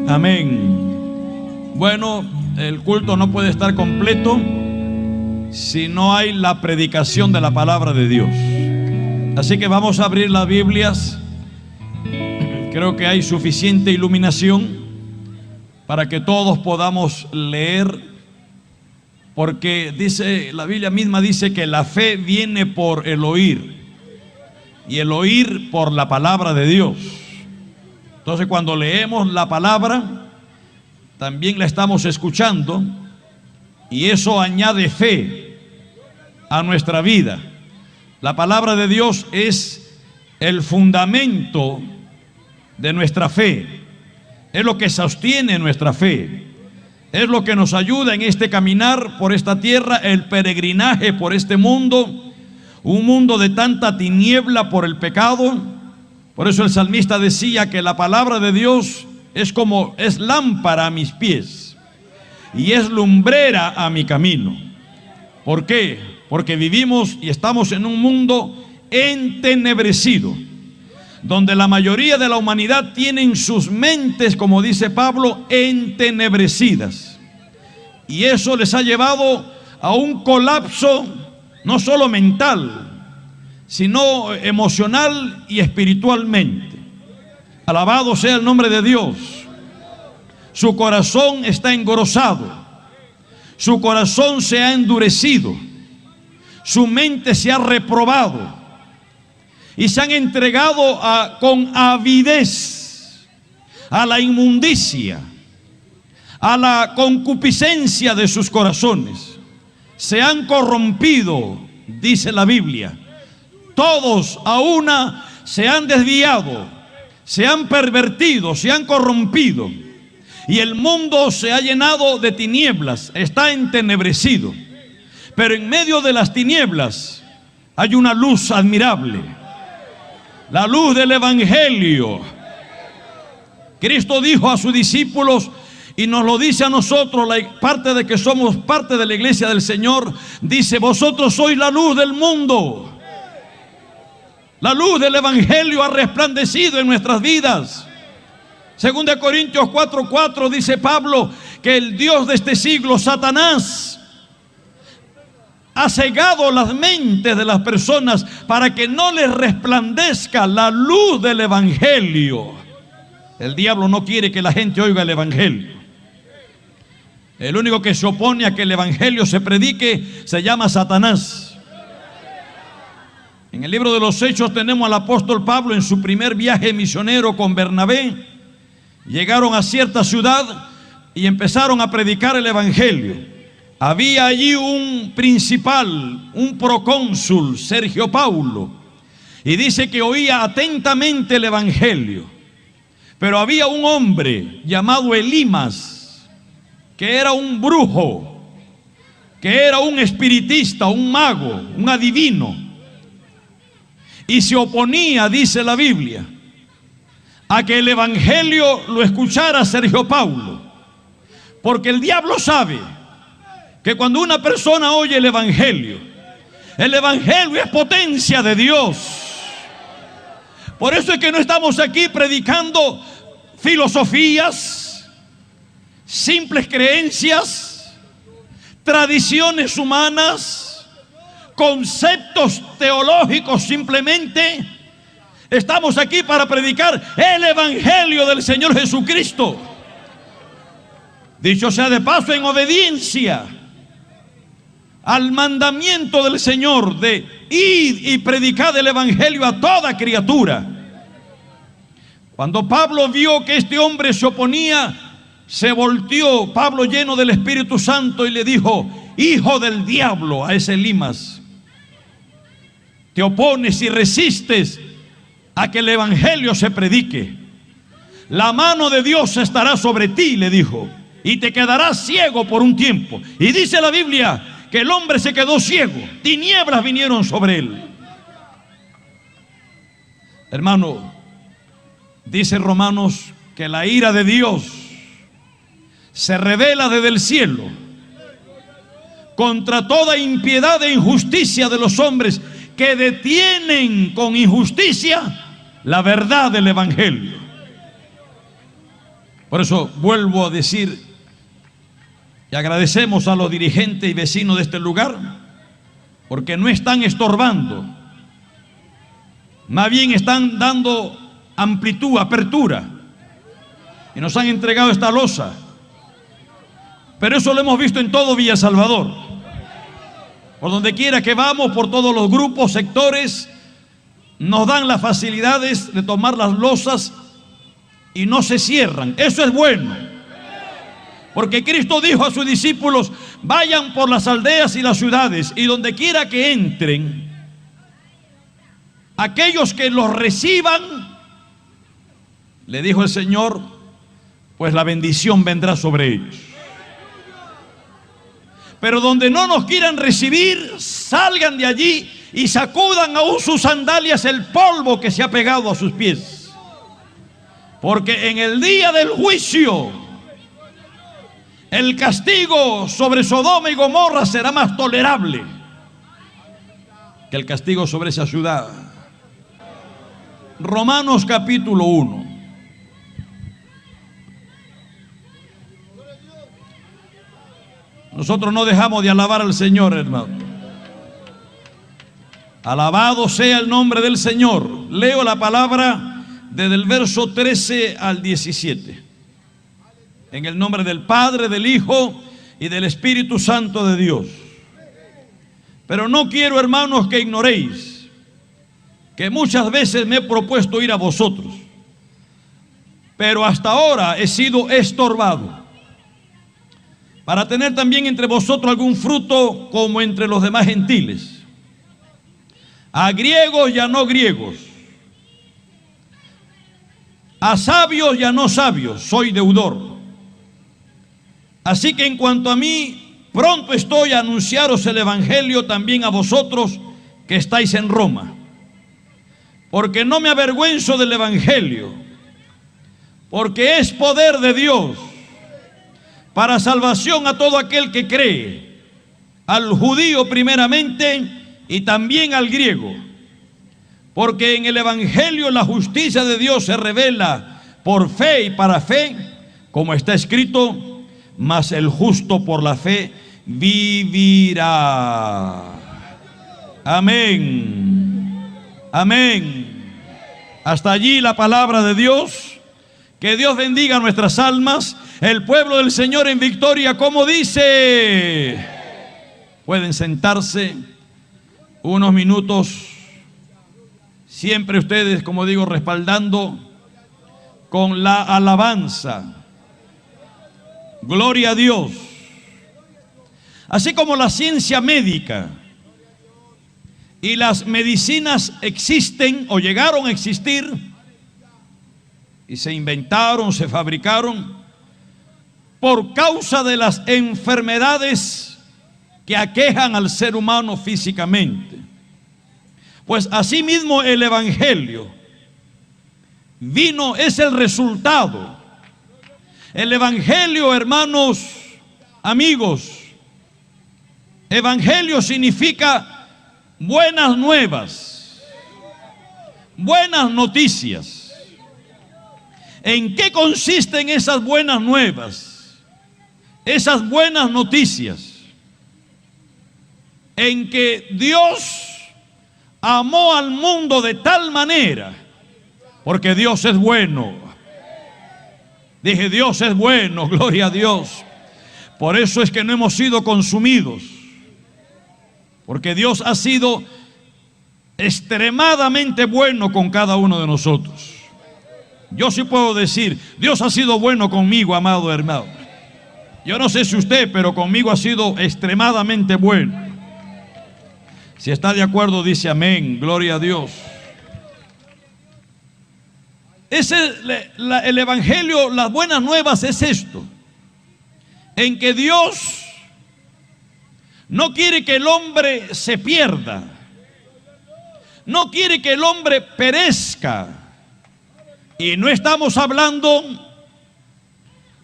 Amén. Bueno, el culto no puede estar completo si no hay la predicación de la palabra de Dios. Así que vamos a abrir las Biblias. Creo que hay suficiente iluminación para que todos podamos leer, porque dice, la Biblia misma dice que la fe viene por el oír y el oír por la palabra de Dios. Entonces, cuando leemos la palabra, también la estamos escuchando, y eso añade fe a nuestra vida. La palabra de Dios es el fundamento de nuestra fe, es lo que sostiene nuestra fe, es lo que nos ayuda en este caminar por esta tierra, el peregrinaje por este mundo, un mundo de tanta tiniebla por el pecado. Por eso el salmista decía que la palabra de Dios es lámpara a mis pies y es lumbrera a mi camino. ¿Por qué? Porque vivimos y estamos en un mundo entenebrecido, donde la mayoría de la humanidad tienen sus mentes, como dice Pablo, entenebrecidas. Y eso les ha llevado a un colapso no solo mental, sino emocional y espiritualmente. Alabado sea el nombre de Dios. Su corazón está engrosado, su corazón se ha endurecido, su mente se ha reprobado y se han entregado con avidez a la inmundicia, a la concupiscencia de sus corazones. Se han corrompido, dice la Biblia. Todos a una se han desviado, se han pervertido, se han corrompido, y el mundo se ha llenado de tinieblas, está entenebrecido. Pero en medio de las tinieblas hay una luz admirable, la luz del Evangelio. Cristo dijo a sus discípulos, y nos lo dice a nosotros, la parte de que somos parte de la iglesia del Señor, dice: vosotros sois la luz del mundo. La luz del Evangelio ha resplandecido en nuestras vidas. Según de Corintios 4:4 dice Pablo que el Dios de este siglo, Satanás, ha cegado las mentes de las personas para que no les resplandezca la luz del Evangelio. El diablo no quiere que la gente oiga el Evangelio. El único que se opone a que el Evangelio se predique se llama Satanás. En el libro de los Hechos tenemos al apóstol Pablo en su primer viaje misionero con Bernabé. Llegaron a cierta ciudad y empezaron a predicar el Evangelio. Había allí un principal, un procónsul, Sergio Paulo, y dice que oía atentamente el Evangelio. Pero había un hombre llamado Elimas, que era un brujo, que era un espiritista, un mago, un adivino, y se oponía, dice la Biblia, a que el Evangelio lo escuchara Sergio Paulo, porque el diablo sabe que cuando una persona oye el Evangelio es potencia de Dios. Por eso es que no estamos aquí predicando filosofías, simples creencias, tradiciones humanas, conceptos teológicos. Simplemente estamos aquí para predicar el Evangelio del Señor Jesucristo. Dicho sea de paso, en obediencia al mandamiento del Señor de ir y predicar el Evangelio a toda criatura. Cuando Pablo vio que este hombre se oponía, se volteó Pablo lleno del Espíritu Santo y le dijo: hijo del diablo, a ese Elimas, te opones y resistes a que el Evangelio se predique. La mano de Dios estará sobre ti, le dijo, y te quedarás ciego por un tiempo. Y dice la Biblia que el hombre se quedó ciego, tinieblas vinieron sobre él. Hermano, dice Romanos que la ira de Dios se revela desde el cielo contra toda impiedad e injusticia de los hombres que detienen con injusticia la verdad del Evangelio. Por eso vuelvo a decir y agradecemos a los dirigentes y vecinos de este lugar, porque no están estorbando, más bien están dando amplitud, apertura, y nos han entregado esta losa. Pero eso lo hemos visto en todo Villa Salvador. Por donde quiera que vamos, por todos los grupos, sectores, nos dan las facilidades de tomar las losas y no se cierran. Eso es bueno, porque Cristo dijo a sus discípulos: vayan por las aldeas y las ciudades, y donde quiera que entren, aquellos que los reciban, le dijo el Señor, pues la bendición vendrá sobre ellos. Pero donde no nos quieran recibir, salgan de allí y sacudan aún sus sandalias el polvo que se ha pegado a sus pies. Porque en el día del juicio, el castigo sobre Sodoma y Gomorra será más tolerable que el castigo sobre esa ciudad. Romanos capítulo 1. Nosotros no dejamos de alabar al Señor, hermano. Alabado sea el nombre del Señor. Leo la palabra desde el verso 13 al 17. En el nombre del Padre, del Hijo y del Espíritu Santo de Dios. Pero no quiero, hermanos, que ignoréis que muchas veces me he propuesto ir a vosotros, pero hasta ahora he sido estorbado, para tener también entre vosotros algún fruto como entre los demás gentiles, a griegos y a no griegos, a sabios y a no sabios, soy deudor. Así que en cuanto a mí, pronto estoy a anunciaros el evangelio también a vosotros que estáis en Roma, porque no me avergüenzo del evangelio, porque es poder de Dios para salvación a todo aquel que cree, al judío primeramente y también al griego, porque en el evangelio la justicia de Dios se revela por fe y para fe, como está escrito: mas el justo por la fe vivirá. Amén, amén. Hasta allí la palabra de Dios. Que Dios bendiga nuestras almas. El pueblo del Señor en victoria, como dice. Pueden sentarse unos minutos. Siempre ustedes, como digo, respaldando con la alabanza. Gloria a Dios. Así como la ciencia médica y las medicinas existen o llegaron a existir y se inventaron, se fabricaron por causa de las enfermedades que aquejan al ser humano físicamente. Pues asimismo el evangelio vino, es el resultado. El evangelio, hermanos, amigos, evangelio significa buenas nuevas, buenas noticias. ¿En qué consisten esas buenas nuevas? Esas buenas noticias. En que Dios amó al mundo de tal manera, porque Dios es bueno. Dije, Dios es bueno, gloria a Dios. Por eso es que no hemos sido consumidos, porque Dios ha sido extremadamente bueno con cada uno de nosotros. Yo sí puedo decir, Dios ha sido bueno conmigo, amado hermano. Yo no sé si usted, pero conmigo ha sido extremadamente bueno. Si está de acuerdo, dice amén, gloria a Dios. El evangelio, las buenas nuevas es esto, en que Dios no quiere que el hombre se pierda, no quiere que el hombre perezca. Y no estamos hablando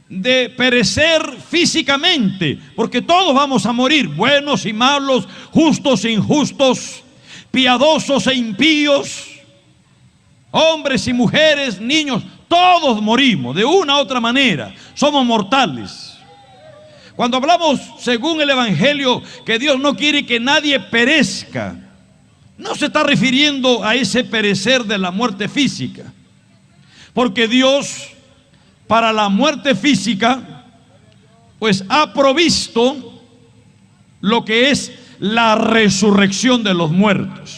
de perecer físicamente, porque todos vamos a morir, buenos y malos, justos e injustos, piadosos e impíos, hombres y mujeres, niños, todos morimos de una u otra manera, somos mortales. Cuando hablamos según el Evangelio que Dios no quiere que nadie perezca, no se está refiriendo a ese perecer de la muerte física, porque Dios para la muerte física pues ha provisto lo que es la resurrección de los muertos.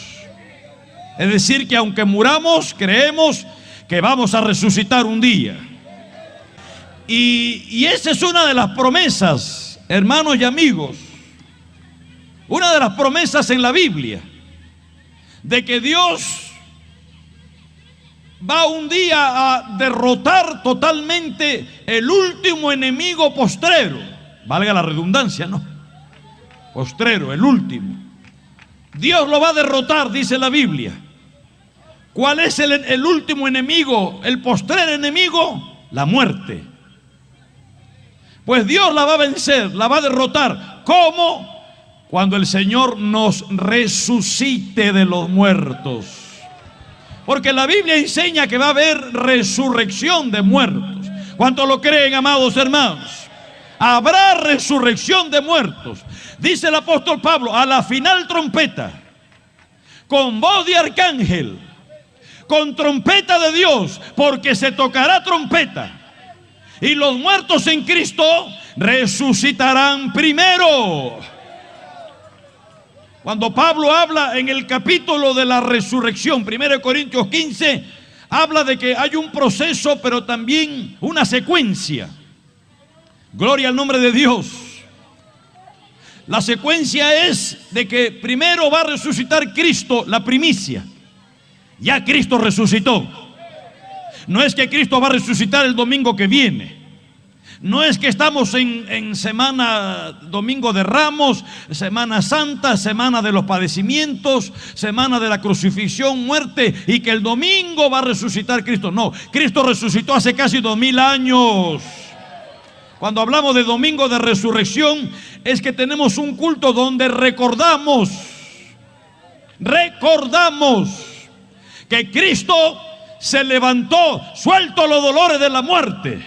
Es decir, que aunque muramos, creemos que vamos a resucitar un día. Y esa es una de las promesas, hermanos y amigos, una de las promesas en la Biblia, de que Dios va un día a derrotar totalmente el último enemigo postrero, valga la redundancia, ¿no? Postrero, el último. Dios lo va a derrotar, dice la Biblia. ¿Cuál es el último enemigo, el postrer enemigo? La muerte. Pues Dios la va a vencer, la va a derrotar. ¿Cómo? Cuando el Señor nos resucite de los muertos. Porque la Biblia enseña que va a haber resurrección de muertos. ¿Cuántos lo creen, amados hermanos? Habrá resurrección de muertos. Dice el apóstol Pablo, a la final trompeta, con voz de arcángel, con trompeta de Dios, porque se tocará trompeta, y los muertos en Cristo resucitarán primero. Cuando Pablo habla en el capítulo de la resurrección, 1 Corintios 15, habla de que hay un proceso, pero también una secuencia. Gloria al nombre de Dios. La secuencia es de que primero va a resucitar Cristo, la primicia. Ya Cristo resucitó. No es que Cristo va a resucitar el domingo que viene. No es que estamos en semana, domingo de Ramos, Semana Santa, semana de los padecimientos, semana de la crucifixión, muerte, y que el domingo va a resucitar Cristo. No, Cristo resucitó hace casi 2000 años. Cuando hablamos de domingo de resurrección, es que tenemos un culto donde recordamos que Cristo se levantó, suelto los dolores de la muerte.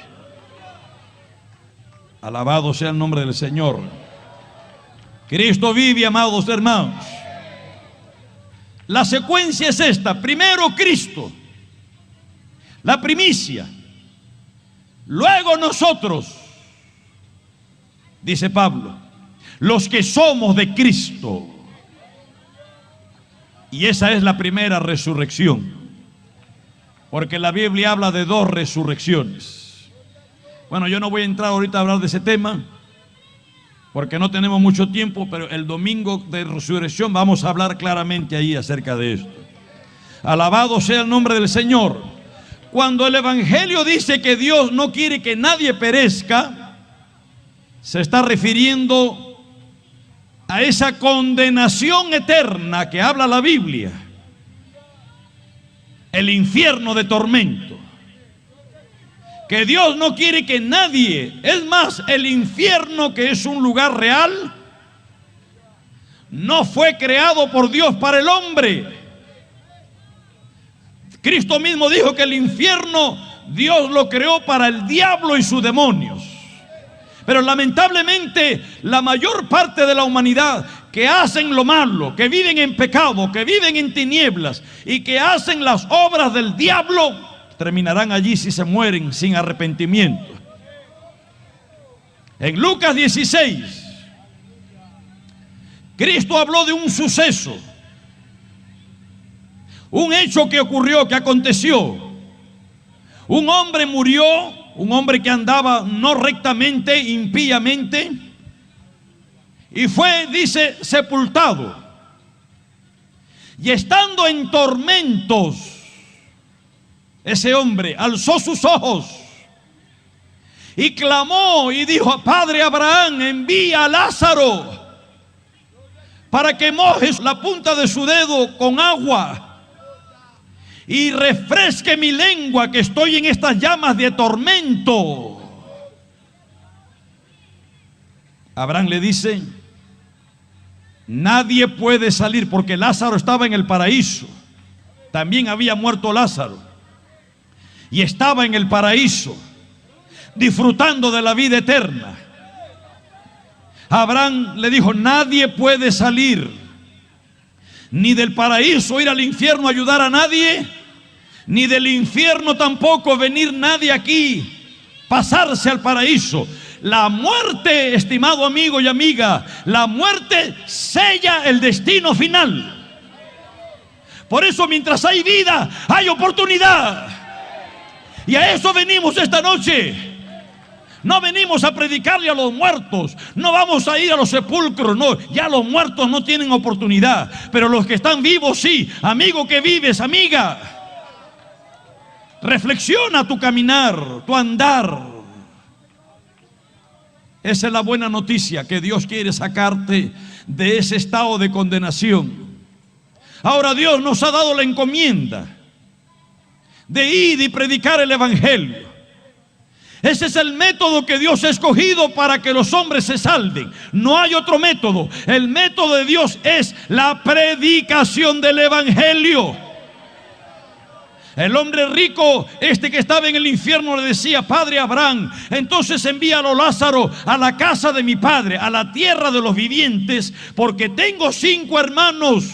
Alabado sea el nombre del Señor. Cristo vive, amados hermanos. La secuencia es esta: primero Cristo, la primicia, luego nosotros, dice Pablo, los que somos de Cristo. Y esa es la primera resurrección, porque la Biblia habla de dos resurrecciones. Bueno, yo no voy a entrar ahorita a hablar de ese tema, porque no tenemos mucho tiempo, pero el domingo de resurrección vamos a hablar claramente ahí acerca de esto. Alabado sea el nombre del Señor. Cuando el Evangelio dice que Dios no quiere que nadie perezca, se está refiriendo a esa condenación eterna que habla la Biblia, el infierno de tormento, que Dios no quiere que nadie, es más, el infierno, que es un lugar real, no fue creado por Dios para el hombre. Cristo mismo dijo que el infierno Dios lo creó para el diablo y sus demonios. Pero lamentablemente la mayor parte de la humanidad que hacen lo malo, que viven en pecado, que viven en tinieblas y que hacen las obras del diablo, terminarán allí si se mueren sin arrepentimiento. En Lucas 16, Cristo habló de un suceso, un hecho que ocurrió, que aconteció. Un hombre murió, un hombre que andaba no rectamente, impíamente, y fue, dice, sepultado. Y estando en tormentos, ese hombre alzó sus ojos y clamó y dijo: Padre Abraham, envía a Lázaro para que mojes la punta de su dedo con agua y refresque mi lengua, que estoy en estas llamas de tormento. Abraham le dice: nadie puede salir, porque Lázaro estaba en el paraíso, también había muerto Lázaro. y estaba en el paraíso, disfrutando de la vida eterna. Abraham le dijo: nadie puede salir ni del paraíso ir al infierno a ayudar a nadie, ni del infierno tampoco venir nadie aquí, pasarse al paraíso. La muerte, estimado amigo y amiga, la muerte sella el destino final. Por eso, mientras hay vida, hay oportunidad. Y a eso venimos esta noche. No venimos a predicarle a los muertos, no vamos a ir a los sepulcros, no, ya los muertos no tienen oportunidad, pero los que están vivos sí. Amigo que vives, amiga, reflexiona tu caminar, tu andar. Esa es la buena noticia, que Dios quiere sacarte de ese estado de condenación. Ahora Dios nos ha dado la encomienda de ir y predicar el evangelio. Ese es el método que Dios ha escogido para que los hombres se salven. No hay otro método. El método de Dios es la predicación del evangelio. El hombre rico, que estaba en el infierno, le decía: Padre Abraham, entonces envíalo Lázaro a la casa de mi padre, a la tierra de los vivientes, porque tengo 5 hermanos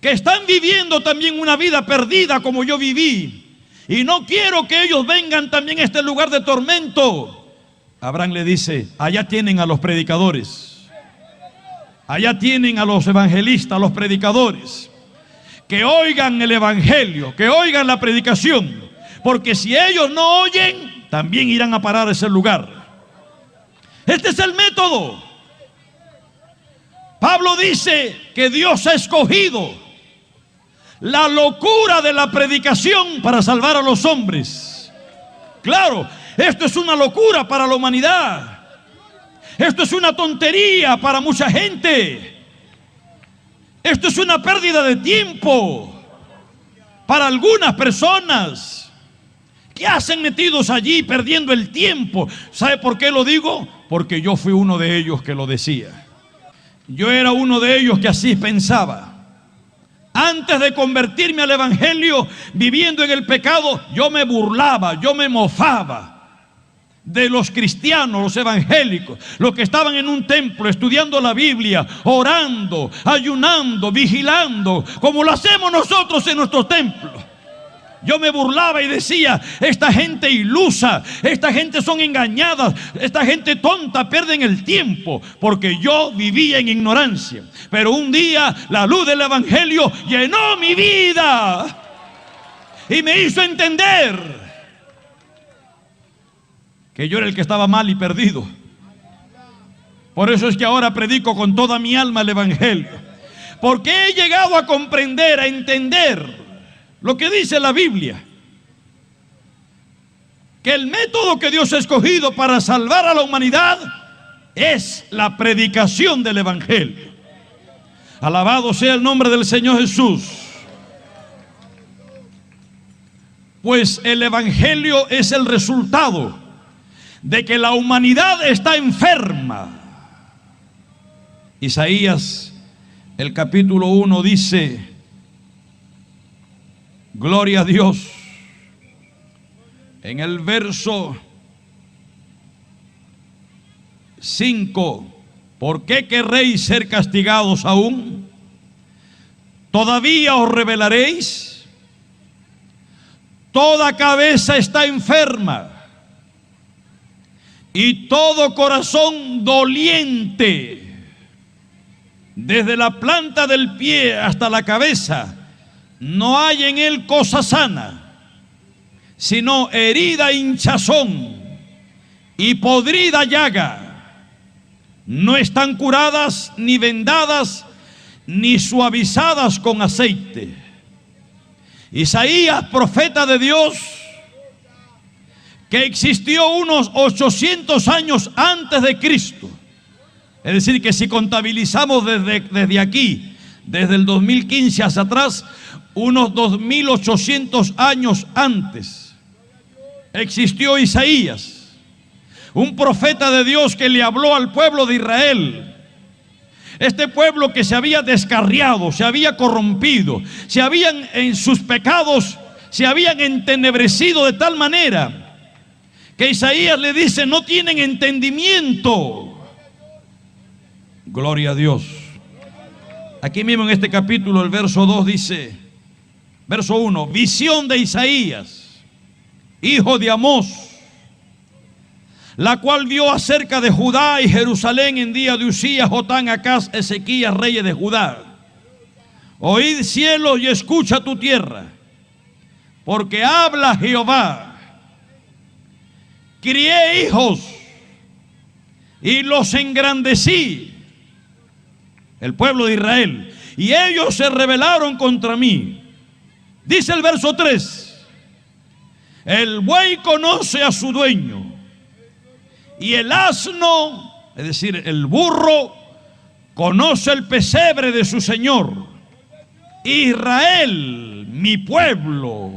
que están viviendo también una vida perdida como yo viví, y no quiero que ellos vengan también a este lugar de tormento. Abraham le dice: allá tienen a los predicadores, allá tienen a los evangelistas, a los predicadores, que oigan el evangelio, que oigan la predicación, porque si ellos no oyen, también irán a parar a ese lugar. Este es el método. Pablo dice que Dios ha escogido la locura de la predicación para salvar a los hombres. Claro, esto es una locura para la humanidad. Esto es una tontería para mucha gente. Esto es una pérdida de tiempo para algunas personas. ¿Qué hacen metidos allí perdiendo el tiempo? ¿Sabe por qué lo digo? Porque yo fui uno de ellos que lo decía. Yo era uno de ellos que así pensaba. Antes de convertirme al evangelio, viviendo en el pecado, yo me burlaba, yo me mofaba de los cristianos, los evangélicos, los que estaban en un templo estudiando la Biblia, orando, ayunando, vigilando, como lo hacemos nosotros en nuestros templos. Yo me burlaba y decía: esta gente ilusa, esta gente son engañadas, esta gente tonta, pierden el tiempo, porque yo vivía en ignorancia. Pero un día la luz del evangelio llenó mi vida y me hizo entender que yo era el que estaba mal y perdido. Por eso es que ahora predico con toda mi alma el evangelio, porque he llegado a comprender, a entender lo que dice la Biblia, que el método que Dios ha escogido para salvar a la humanidad es la predicación del evangelio. Alabado sea el nombre del Señor Jesús. Pues el evangelio es el resultado de que la humanidad está enferma. Isaías, el capítulo 1 dice: gloria a Dios. En el verso 5: ¿por qué querréis ser castigados aún? ¿Todavía os rebelaréis? Toda cabeza está enferma y todo corazón doliente, desde la planta del pie hasta la cabeza. No hay en él cosa sana, sino herida, hinchazón y podrida llaga. No están curadas, ni vendadas, ni suavizadas con aceite. Isaías, profeta de Dios, que existió unos 800 años antes de Cristo. Es decir, que si contabilizamos desde aquí, desde el 2015 hacia atrás, unos 2800 años antes, existió Isaías, un profeta de Dios que le habló al pueblo de Israel. Este pueblo que se había descarriado, se había corrompido, en sus pecados se habían entenebrecido de tal manera que Isaías le dice: no tienen entendimiento. Gloria a Dios. Aquí mismo en este capítulo, el verso 2 dice, verso 1, visión de Isaías, hijo de Amós, la cual vio acerca de Judá y Jerusalén en día de Usías, Jotán, Acaz, Ezequías, reyes de Judá. Oíd cielo y escucha tu tierra, porque habla Jehová. Crié hijos y los engrandecí, el pueblo de Israel, y ellos se rebelaron contra mí. Dice el verso 3, el buey conoce a su dueño, y el asno, es decir, el burro, conoce el pesebre de su señor. Israel, mi pueblo,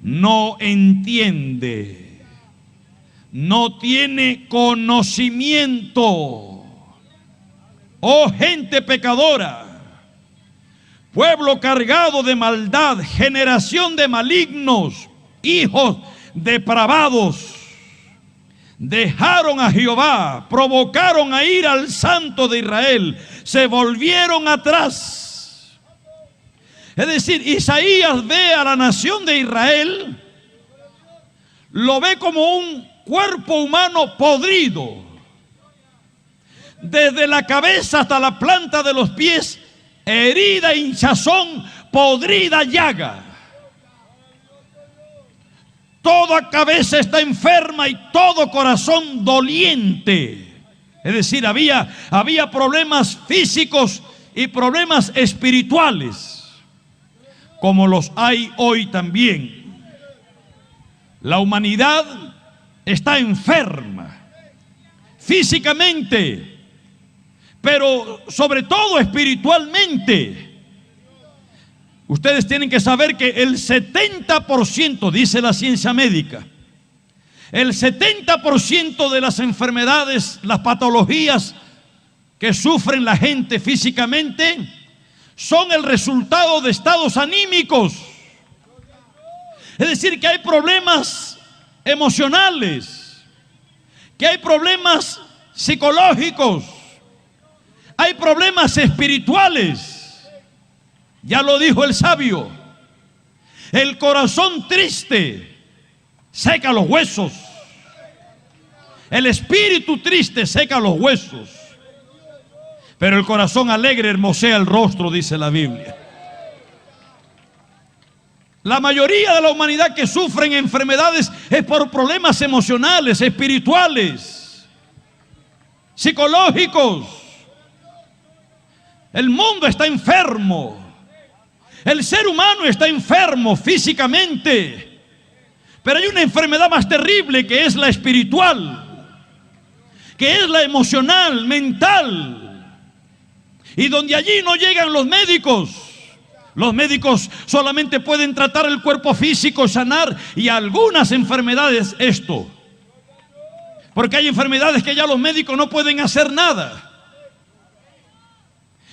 no entiende, no tiene conocimiento. Oh gente pecadora, pueblo cargado de maldad, generación de malignos, hijos depravados, dejaron a Jehová, provocaron a ir al Santo de Israel, se volvieron atrás. Es decir, Isaías ve a la nación de Israel, lo ve como un cuerpo humano podrido, desde la cabeza hasta la planta de los pies, herida, hinchazón, podrida llaga. Toda cabeza está enferma y todo corazón doliente. Es decir, había problemas físicos y problemas espirituales, como los hay hoy también. La humanidad está enferma físicamente, pero sobre todo espiritualmente. Ustedes tienen que saber que el 70%, dice la ciencia médica, el 70% de las enfermedades, las patologías que sufren la gente físicamente son el resultado de estados anímicos. Es decir, que hay problemas emocionales, que hay problemas psicológicos, hay problemas espirituales. Ya lo dijo el sabio, el corazón triste seca los huesos, el espíritu triste seca los huesos, pero el corazón alegre hermosea el rostro, dice la Biblia. La mayoría de la humanidad que sufren enfermedades es por problemas emocionales, espirituales, psicológicos. El mundo está enfermo. El ser humano está enfermo físicamente, pero hay una enfermedad más terrible, que es la espiritual, que es la emocional, mental, y donde allí no llegan los médicos. Los médicos solamente pueden tratar el cuerpo físico, sanar, y algunas enfermedades esto, porque hay enfermedades que ya los médicos no pueden hacer nada.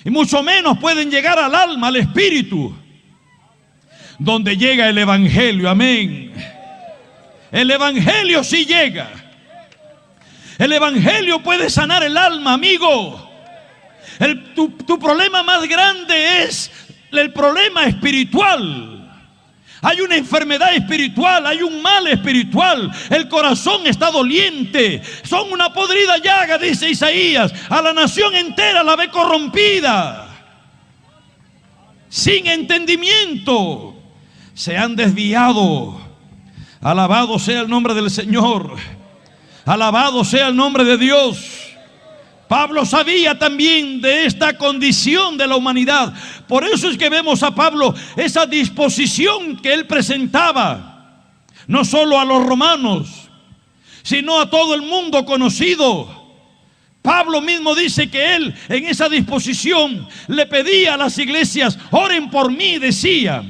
Y mucho menos pueden llegar al alma, al espíritu, donde llega el evangelio. Amén. El evangelio sí llega. El evangelio puede sanar el alma, amigo. Tu problema más grande es el problema espiritual. Hay una enfermedad espiritual, hay un mal espiritual. El corazón está doliente. Son una podrida llaga, dice Isaías. A la nación entera la ve corrompida, sin entendimiento. Se han desviado. Alabado sea el nombre del Señor. Alabado sea el nombre de Dios. Pablo sabía también de esta condición de la humanidad. Por eso es que vemos a Pablo, esa disposición que él presentaba, no solo a los romanos, sino a todo el mundo conocido. Pablo mismo dice que él, en esa disposición, le pedía a las iglesias: oren por mí, decía,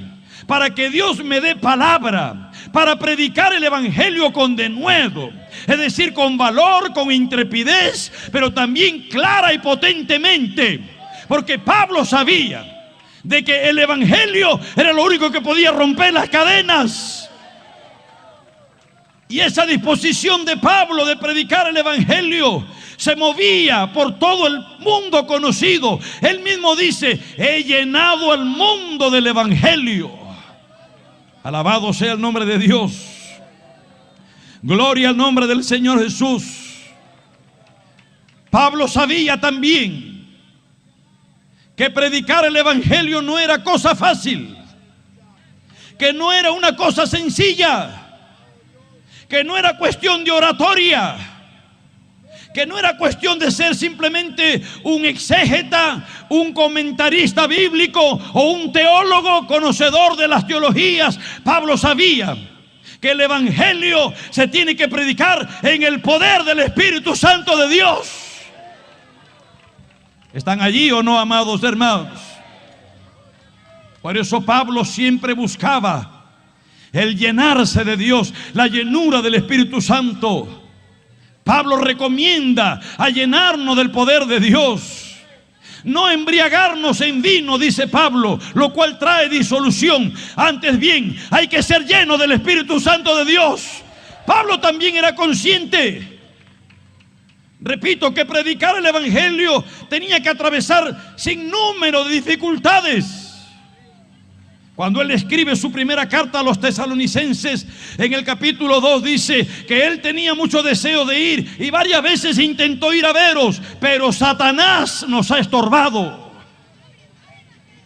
para que Dios me dé palabra, para predicar el evangelio con denuedo. Es decir, con valor, con intrepidez, pero también clara y potentemente. Porque Pablo sabía de que el evangelio era lo único que podía romper las cadenas. Y esa disposición de Pablo de predicar el evangelio se movía por todo el mundo conocido. Él mismo dice: he llenado al mundo del evangelio. Alabado sea el nombre de Dios. Gloria al nombre del Señor Jesús. Pablo sabía también que predicar el evangelio no era cosa fácil, que no era una cosa sencilla, que no era cuestión de oratoria, que no era cuestión de ser simplemente un exégeta, un comentarista bíblico o un teólogo conocedor de las teologías. Pablo sabía que el evangelio se tiene que predicar en el poder del Espíritu Santo de Dios. ¿Están allí o no, amados hermanos? Por eso Pablo siempre buscaba el llenarse de Dios, la llenura del Espíritu Santo. Pablo recomienda a llenarnos del poder de Dios. No embriagarnos en vino, dice Pablo, lo cual trae disolución. Antes bien, hay que ser lleno del Espíritu Santo de Dios. Pablo también era consciente, repito, que predicar el evangelio tenía que atravesar sin número de dificultades. Cuando él escribe su primera carta a los tesalonicenses, en el capítulo 2 dice que él tenía mucho deseo de ir y varias veces intentó ir a veros, pero Satanás nos ha estorbado.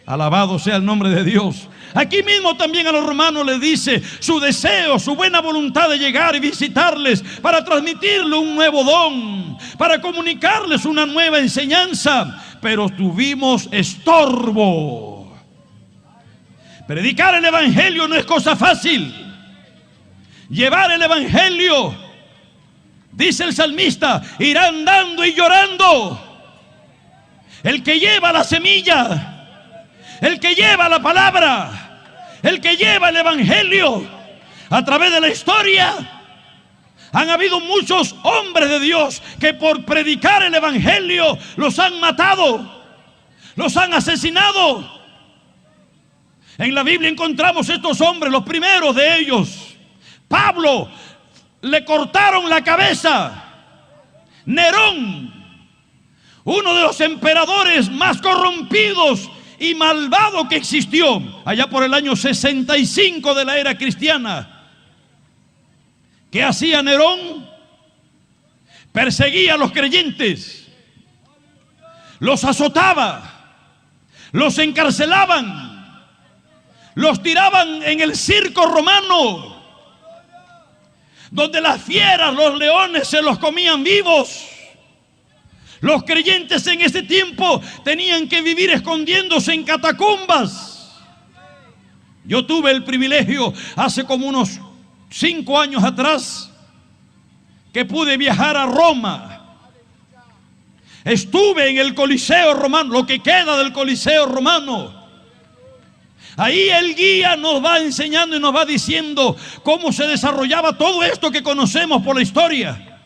Alabado sea el nombre de Dios. Aquí mismo también a los romanos les dice su deseo, su buena voluntad de llegar y visitarles para transmitirle un nuevo don, para comunicarles una nueva enseñanza, pero tuvimos estorbo. Predicar el evangelio no es cosa fácil. Llevar el evangelio, dice el salmista, irá andando y llorando. El que lleva la semilla, el que lleva la palabra, el que lleva el evangelio a través de la historia. Han habido muchos hombres de Dios que por predicar el evangelio los han matado, los han asesinado. En la Biblia encontramos estos hombres, los primeros de ellos. Pablo, le cortaron la cabeza. Nerón, uno de los emperadores más corrompidos y malvado que existió, allá por el año 65 de la era cristiana. ¿Qué hacía Nerón? Perseguía a los creyentes, los azotaba, los encarcelaban, los tiraban en el circo romano, donde las fieras, los leones se los comían vivos. Los creyentes en ese tiempo tenían que vivir escondiéndose en catacumbas. Yo tuve el privilegio hace como unos 5 años atrás que pude viajar a Roma. Estuve en el Coliseo romano, lo que queda del Coliseo romano. Ahí el guía nos va enseñando y nos va diciendo cómo se desarrollaba todo esto que conocemos por la historia.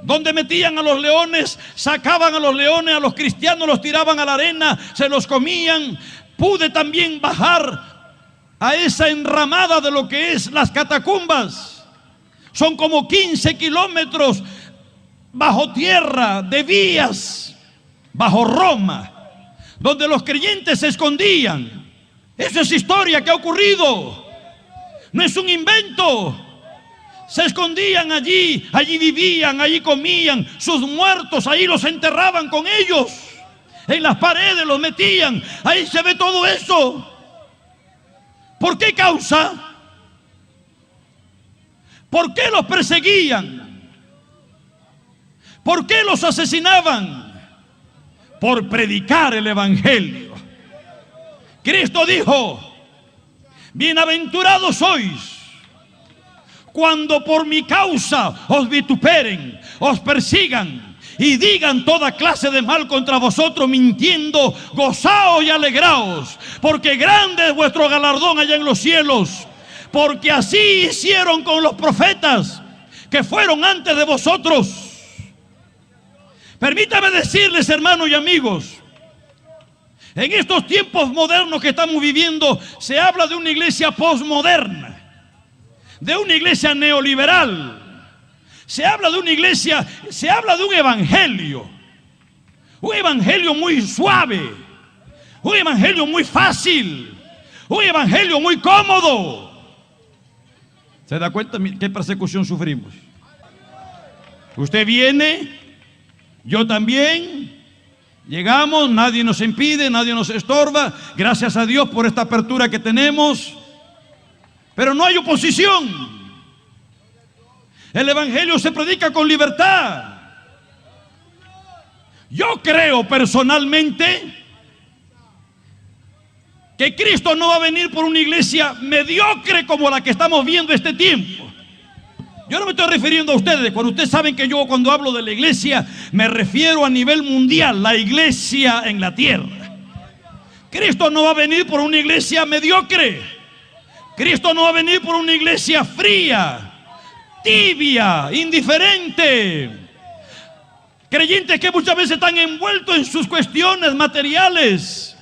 Donde metían a los leones, sacaban a los leones, a los cristianos los tiraban a la arena, se los comían. Pude también bajar a esa enramada de lo que es las catacumbas. Son como 15 kilómetros bajo tierra de vías, bajo Roma, donde los creyentes se escondían. Eso es historia que ha ocurrido, no es un invento. Se escondían allí, allí vivían, allí comían. Sus muertos ahí los enterraban con ellos, en las paredes los metían. Ahí se ve todo eso. ¿Por qué causa? ¿Por qué los perseguían? ¿Por qué los asesinaban? Por predicar el evangelio. Cristo dijo: bienaventurados sois cuando por mi causa os vituperen, os persigan y digan toda clase de mal contra vosotros mintiendo. Gozaos y alegraos, porque grande es vuestro galardón allá en los cielos, porque así hicieron con los profetas que fueron antes de vosotros. Permítame decirles, hermanos y amigos, En estos tiempos modernos que estamos viviendo, se habla de una iglesia postmoderna, de una iglesia neoliberal. Se habla de una iglesia, se habla de un evangelio muy suave, un evangelio muy fácil, un evangelio muy cómodo. ¿Se da cuenta qué persecución sufrimos? Usted viene, yo también. Llegamos, nadie nos impide, nadie nos estorba. Gracias a Dios por esta apertura que tenemos. Pero no hay oposición. El evangelio se predica con libertad. Yo creo personalmente que Cristo no va a venir por una iglesia mediocre como la que estamos viendo este tiempo. Yo no me estoy refiriendo a ustedes. Cuando ustedes saben que yo, cuando hablo de la iglesia, me refiero a nivel mundial, la iglesia en la tierra. Cristo no va a venir por una iglesia mediocre. Cristo no va a venir por una iglesia fría, tibia, indiferente. Creyentes que muchas veces están envueltos en sus cuestiones materiales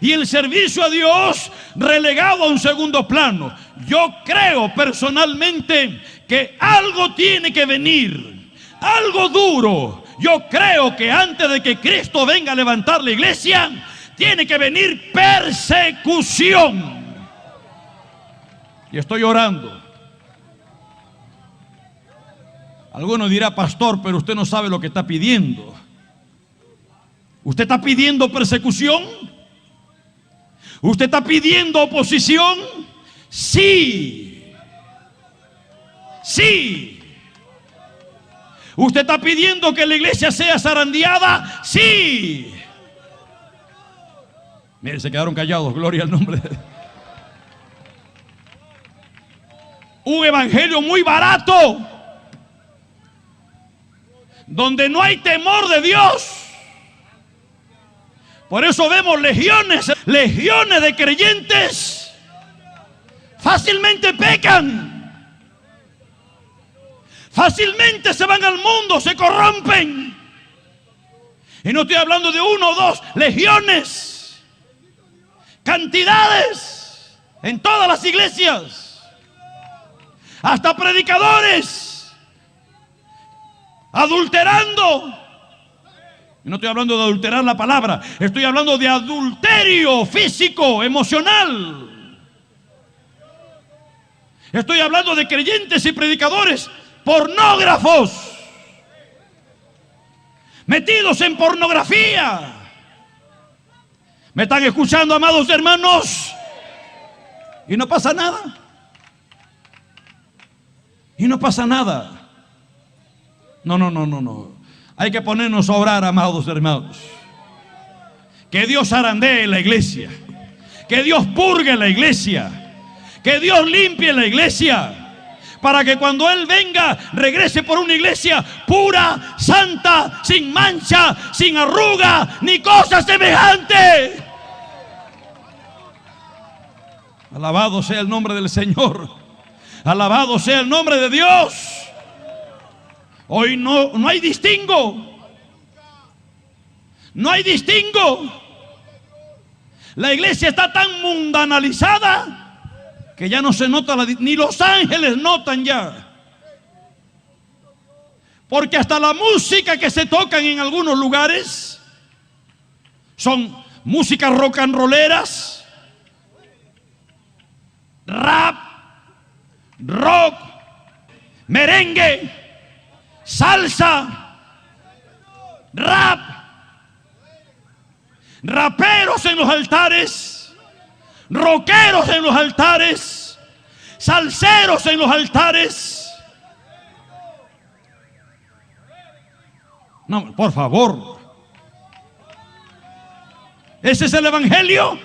y el servicio a Dios relegado a un segundo plano. Yo creo personalmente que algo tiene que venir, algo duro. Yo creo que antes de que Cristo venga a levantar la iglesia, tiene que venir persecución. Y estoy orando. Alguno dirá: pastor, pero usted no sabe lo que está pidiendo. ¿Usted está pidiendo persecución? ¿Usted está pidiendo oposición? Sí. Sí. ¿Usted está pidiendo que la iglesia sea zarandeada? Sí. Miren, se quedaron callados, gloria al nombre de Dios. Un evangelio muy barato, donde no hay temor de Dios. Por eso vemos legiones de creyentes fácilmente pecan. Fácilmente se van al mundo, se corrompen. Y no estoy hablando de uno o dos, legiones, cantidades en todas las iglesias, hasta predicadores adulterando. Y no estoy hablando de adulterar la palabra, estoy hablando de adulterio físico, emocional. Estoy hablando de creyentes y predicadores pornógrafos, metidos en pornografía. ¿Me están escuchando, amados hermanos? Y no pasa nada. Y no pasa nada. No. Hay que ponernos a orar, amados hermanos. Que Dios zarandee la iglesia. Que Dios purgue la iglesia. Que Dios limpie la iglesia. Para que cuando Él venga, regrese por una iglesia pura, santa, sin mancha, sin arruga, ni cosa semejante. Alabado sea el nombre del Señor. Alabado sea el nombre de Dios. Hoy no hay distingo. No hay distingo. La iglesia está tan mundanalizada que ya no se nota, ni los ángeles notan ya. Porque hasta la música que se tocan en algunos lugares son músicas rock and rolleras, rap, rock, merengue, salsa, rap, raperos en los altares, rockeros en los altares, salseros en los altares. No, por favor. ¿Ese es el evangelio?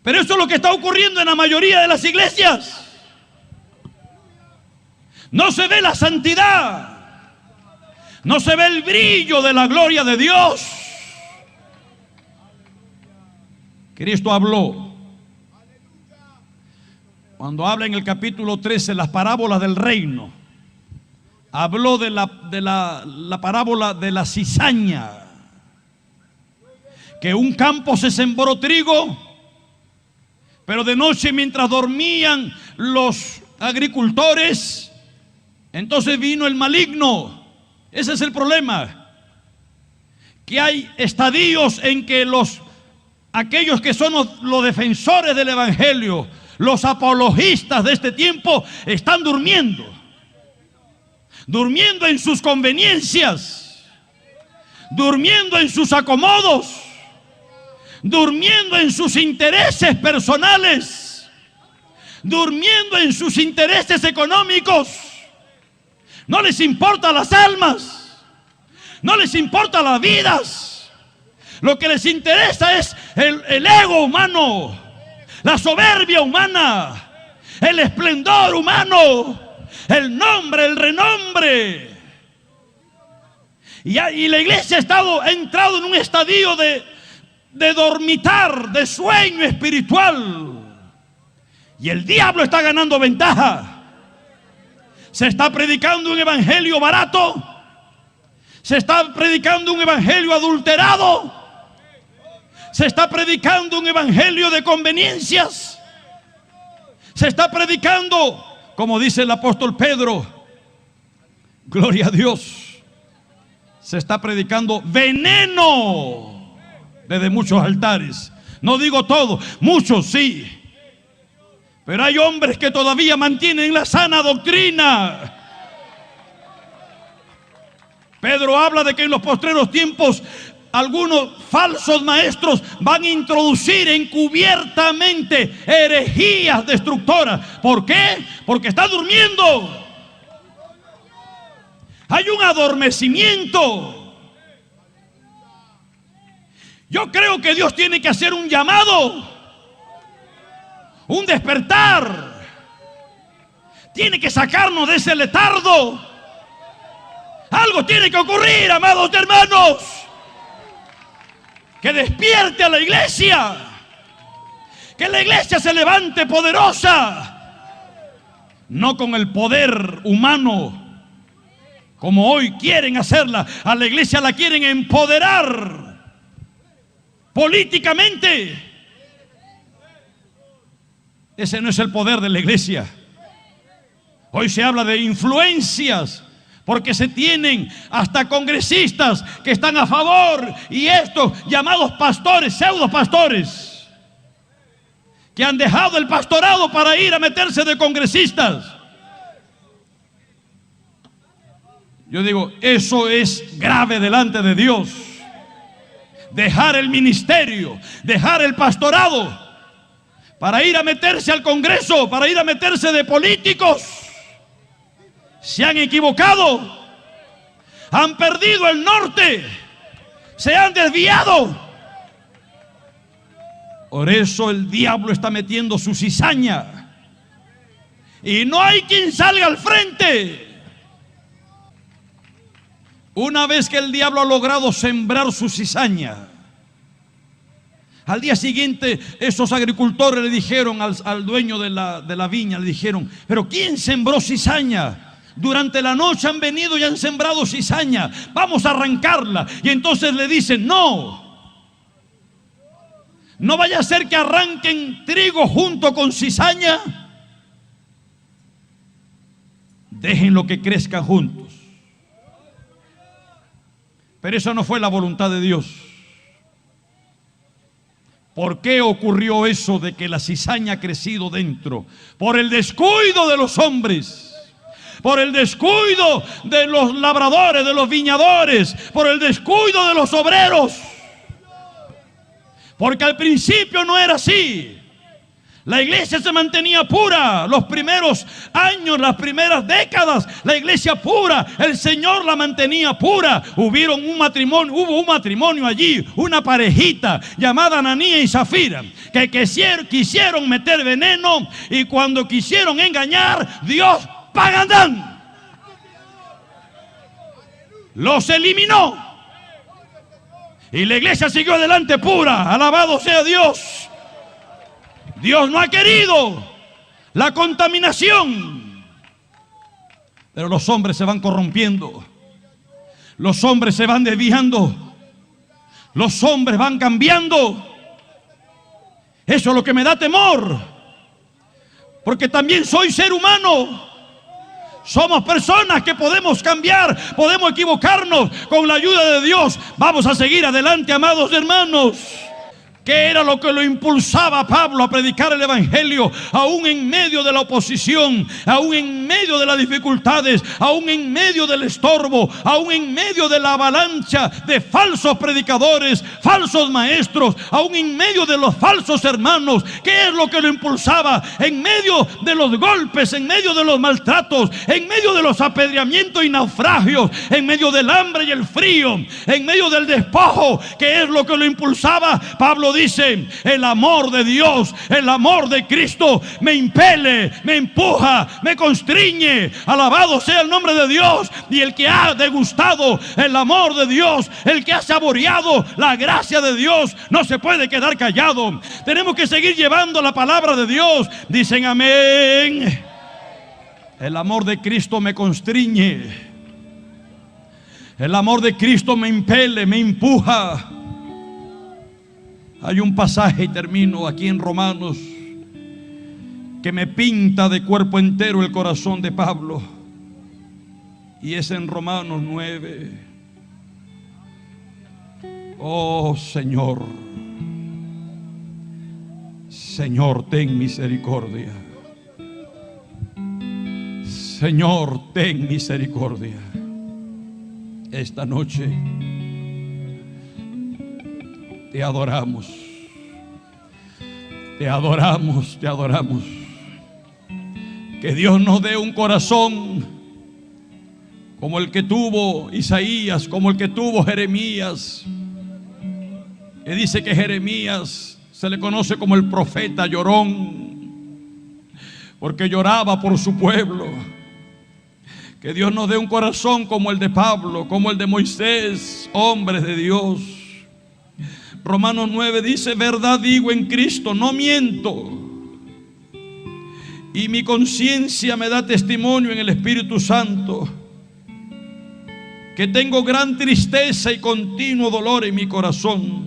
Pero eso es lo que está ocurriendo en la mayoría de las iglesias. No se ve la santidad, no se ve el brillo de la gloria de Dios. Cristo habló, cuando habla en el capítulo 13 las parábolas del reino, habló de la parábola de la cizaña. que un campo se sembró trigo, pero de noche mientras dormían los agricultores, entonces vino el maligno. Ese es el problema, que hay estadios en que aquellos que son los defensores del evangelio, los apologistas de este tiempo, están durmiendo en sus conveniencias, durmiendo en sus acomodos, durmiendo en sus intereses personales, durmiendo en sus intereses económicos. No les importan las almas, no les importan las vidas. Lo que les interesa es el ego humano, la soberbia humana, el esplendor humano, el nombre, el renombre. Y la iglesia ha entrado en un estadio de dormitar, de sueño espiritual. Y el diablo está ganando ventaja. Se está predicando un evangelio barato. Se está predicando un evangelio adulterado. Se está predicando un evangelio de conveniencias. Se está predicando, como dice el apóstol Pedro, gloria a Dios, se está predicando veneno desde muchos altares. No digo todo, muchos sí, pero hay hombres que todavía mantienen la sana doctrina. Pedro habla de que en los postreros tiempos algunos falsos maestros van a introducir encubiertamente herejías destructoras. ¿Por qué? Porque está durmiendo. Hay un adormecimiento. Yo creo que Dios tiene que hacer un llamado, un despertar. Tiene que sacarnos de ese letargo. Algo tiene que ocurrir, amados hermanos, que despierte a la iglesia, que la iglesia se levante poderosa, no con el poder humano como hoy quieren hacerla. A la iglesia la quieren empoderar políticamente. Ese no es el poder de la iglesia. Hoy se habla de influencias, porque se tienen hasta congresistas que están a favor, y estos llamados pastores, pseudo pastores, que han dejado el pastorado para ir a meterse de congresistas. Yo digo, eso es grave delante de Dios. Dejar el ministerio, dejar el pastorado para ir a meterse al Congreso, para ir a meterse de políticos. Se han equivocado, han perdido el norte, se han desviado. Por eso el diablo está metiendo su cizaña y no hay quien salga al frente. Una vez que el diablo ha logrado sembrar su cizaña, al día siguiente esos agricultores le dijeron al dueño de la viña, le dijeron: pero ¿quién sembró cizaña? Durante la noche han venido y han sembrado cizaña, vamos a arrancarla. Y entonces le dicen: no vaya a ser que arranquen trigo junto con cizaña, déjenlo que crezcan juntos. Pero esa no fue la voluntad de Dios. ¿Por qué ocurrió eso de que la cizaña ha crecido dentro? Por el descuido de los hombres, por el descuido de los labradores, de los viñadores, por el descuido de los obreros. Porque al principio no era así. La iglesia se mantenía pura. Los primeros años, las primeras décadas, la iglesia pura, el Señor la mantenía pura. Hubo un matrimonio allí, una parejita llamada Ananías y Zafira, que quisieron meter veneno, y cuando quisieron engañar, Dios pagandán los eliminó, y la iglesia siguió adelante pura. Alabado sea Dios. Dios no ha querido la contaminación, pero los hombres se van corrompiendo, los hombres se van desviando, Los hombres van cambiando. Eso es lo que me da temor, porque también soy ser humano. Somos personas que podemos cambiar, podemos equivocarnos. Con la ayuda de Dios vamos a seguir adelante, amados hermanos. ¿Qué era lo que lo impulsaba a Pablo a predicar el evangelio? Aún en medio de la oposición, aún en medio de las dificultades, aún en medio del estorbo, aún en medio de la avalancha de falsos predicadores, falsos maestros, aún en medio de los falsos hermanos. ¿Qué es lo que lo impulsaba? En medio de los golpes, en medio de los maltratos, en medio de los apedreamientos y naufragios, en medio del hambre y el frío, en medio del despojo. ¿Qué es lo que lo impulsaba? Pablo dice: el amor de Dios, el amor de Cristo me impele, me empuja, me constriñe. Alabado sea el nombre de Dios. Y el que ha degustado el amor de Dios, el que ha saboreado la gracia de Dios, no se puede quedar callado. Tenemos que seguir llevando la palabra de Dios. Dicen amén. El amor de Cristo me constriñe, el amor de Cristo me impele, me empuja. Hay un pasaje, y termino aquí en Romanos, que me pinta de cuerpo entero el corazón de Pablo, y es en Romanos 9. Oh Señor, Señor, ten misericordia. Señor, ten misericordia. Esta noche te adoramos, te adoramos, te adoramos. Que Dios nos dé un corazón como el que tuvo Isaías, como el que tuvo Jeremías. Que dice que Jeremías se le conoce como el profeta llorón, porque lloraba por su pueblo. Que Dios nos dé un corazón como el de Pablo, como el de Moisés, hombres de Dios. Romanos 9 dice: verdad digo en Cristo, no miento, y mi conciencia me da testimonio en el Espíritu Santo, que tengo gran tristeza y continuo dolor en mi corazón,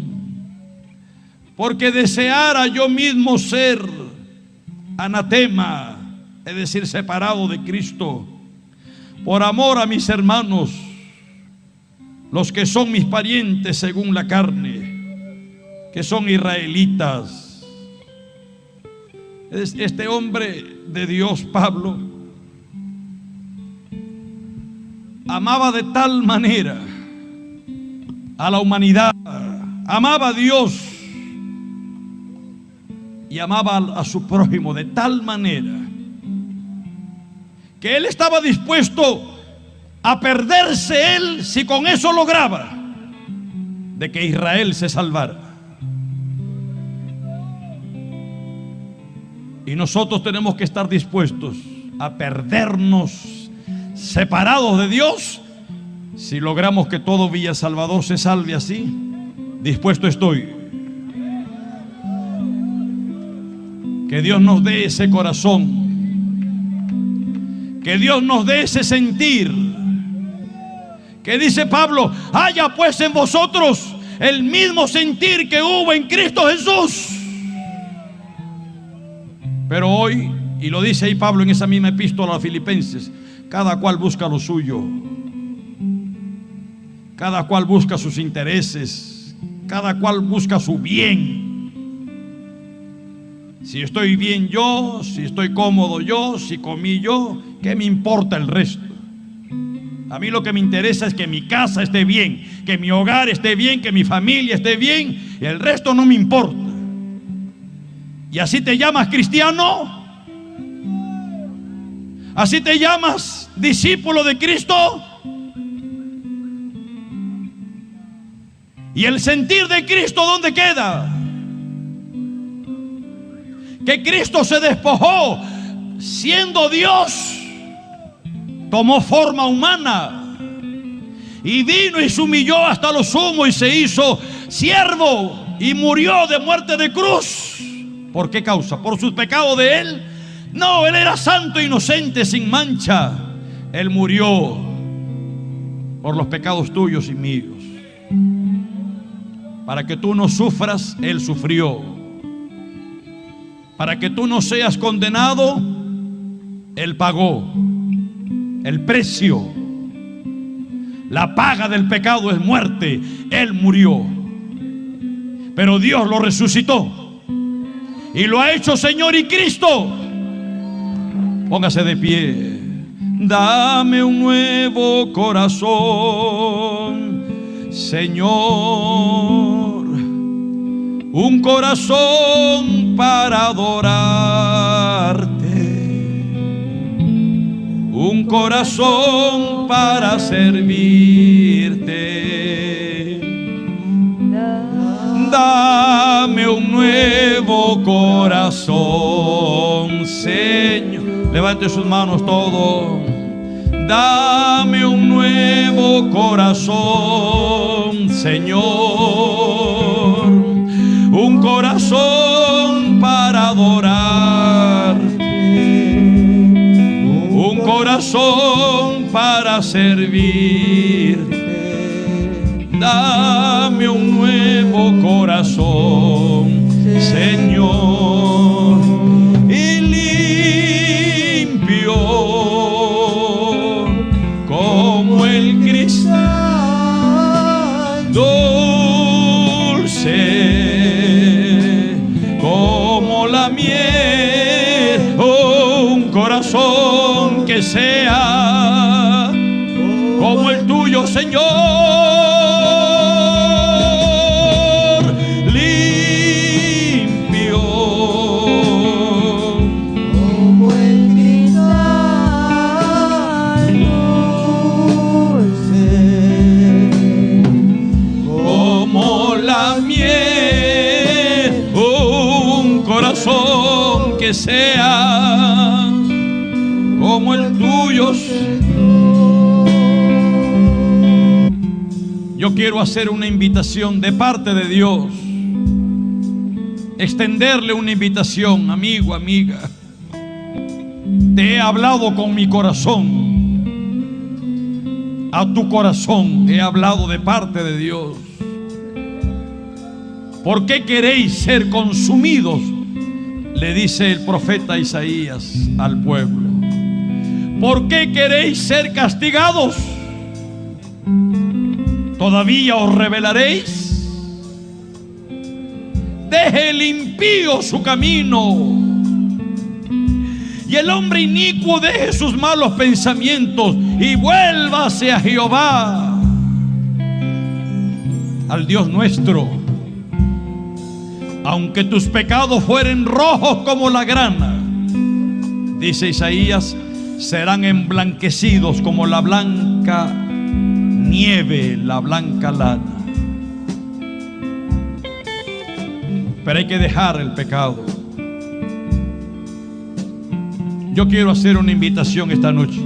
porque deseara yo mismo ser anatema, es decir, separado de Cristo, por amor a mis hermanos, los que son mis parientes según la carne, que son israelitas. Este hombre de Dios, Pablo, amaba de tal manera a la humanidad, amaba a Dios y amaba a su prójimo de tal manera que él estaba dispuesto a perderse él si con eso lograba de que Israel se salvara. Y nosotros tenemos que estar dispuestos a perdernos separados de Dios si logramos que todo Villa Salvador se salve así. Dispuesto estoy. Que Dios nos dé ese corazón, que Dios nos dé ese sentir, que dice Pablo: haya pues en vosotros el mismo sentir que hubo en Cristo Jesús. Pero hoy, y lo dice ahí Pablo en esa misma epístola a los Filipenses, cada cual busca lo suyo, cada cual busca sus intereses, cada cual busca su bien. Si estoy bien yo, si estoy cómodo yo, si comí yo, ¿qué me importa el resto? A mí lo que me interesa es que mi casa esté bien, que mi hogar esté bien, que mi familia esté bien, y el resto no me importa. ¿Y así te llamas cristiano? ¿Así te llamas discípulo de Cristo? ¿Y el sentir de Cristo dónde queda? Que Cristo se despojó, siendo Dios, tomó forma humana y vino y se humilló hasta lo sumo y se hizo siervo y murió de muerte de cruz. ¿Por qué causa? ¿Por sus pecados de él? No, él era santo, inocente, sin mancha. Él murió por los pecados tuyos y míos. Para que tú no sufras, Él sufrió. Para que tú no seas condenado, Él pagó el precio. La paga del pecado es muerte. Él murió, pero Dios lo resucitó y lo ha hecho Señor y Cristo. Póngase de pie. Dame un nuevo corazón, Señor, un corazón para adorarte, un corazón para servirte. Dame un nuevo corazón, Señor. Levante sus manos todos. Dame un nuevo corazón, Señor, un corazón para adorarte, un corazón para servirte. Dame un nuevo corazón, Señor, y limpio como el cristal, dulce como la miel. Oh, un corazón que sea como el tuyo, Señor, limpio como el cristal, como la miel. Un corazón que sea como el tuyo. Yo quiero hacer una invitación de parte de Dios, extenderle una invitación. Amigo, amiga, te he hablado con mi corazón, a tu corazón he hablado de parte de Dios. ¿Por qué queréis ser consumidos?, le dice el profeta Isaías al pueblo. ¿Por qué queréis ser castigados? ¿Todavía os rebelaréis? Deje el impío su camino y el hombre inicuo deje sus malos pensamientos y vuélvase a Jehová, al Dios nuestro. Aunque tus pecados fueren rojos como la grana, dice Isaías, serán emblanquecidos como la blanca nieve, la blanca lana. Pero hay que dejar el pecado. Yo quiero hacer una invitación esta noche.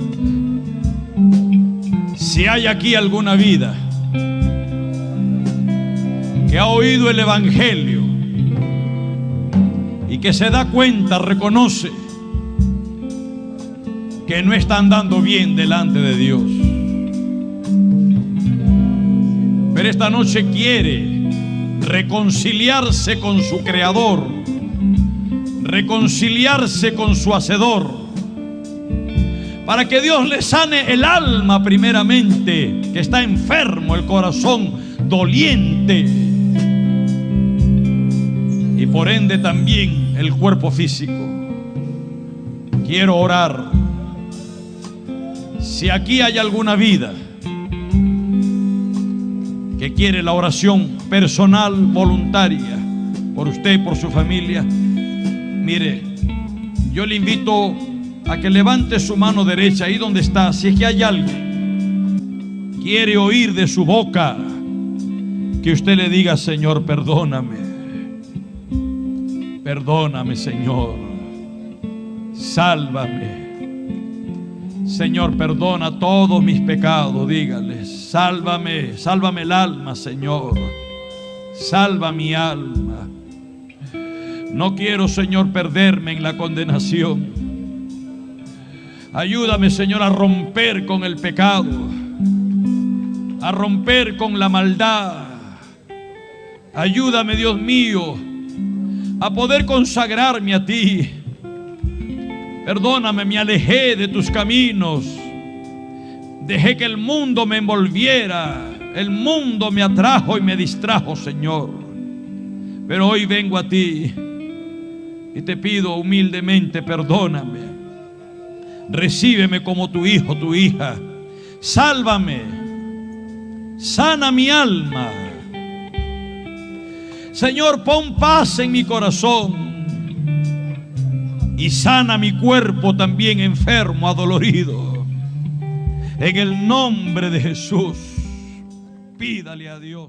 Si hay aquí alguna vida que ha oído el Evangelio y que se da cuenta, reconoce que no está andando bien delante de Dios, pero esta noche quiere reconciliarse con su Creador, reconciliarse con su Hacedor, para que Dios le sane el alma primeramente, que está enfermo, el corazón doliente, y por ende también el cuerpo físico. Quiero orar. Si aquí hay alguna vida que quiere la oración personal, voluntaria, por usted y por su familia, mire, yo le invito a que levante su mano derecha ahí donde está. Si es que hay alguien que quiere oír de su boca que usted le diga: Señor, perdóname. Perdóname, Señor. Sálvame. Señor, perdona todos mis pecados. Dígale: sálvame, sálvame el alma, Señor. Salva mi alma. No quiero, Señor, perderme en la condenación. Ayúdame, Señor, a romper con el pecado, a romper con la maldad, Ayúdame, Dios mío, a poder consagrarme a ti. Perdóname, me alejé de tus caminos. Dejé que el mundo me envolviera. El mundo me atrajo y me distrajo, Señor. Pero hoy vengo a ti y te pido humildemente, perdóname. Recíbeme como tu hijo, tu hija. Sálvame. Sana mi alma. Señor, pon paz en mi corazón y sana mi cuerpo también enfermo, adolorido. En el nombre de Jesús, pídale a Dios.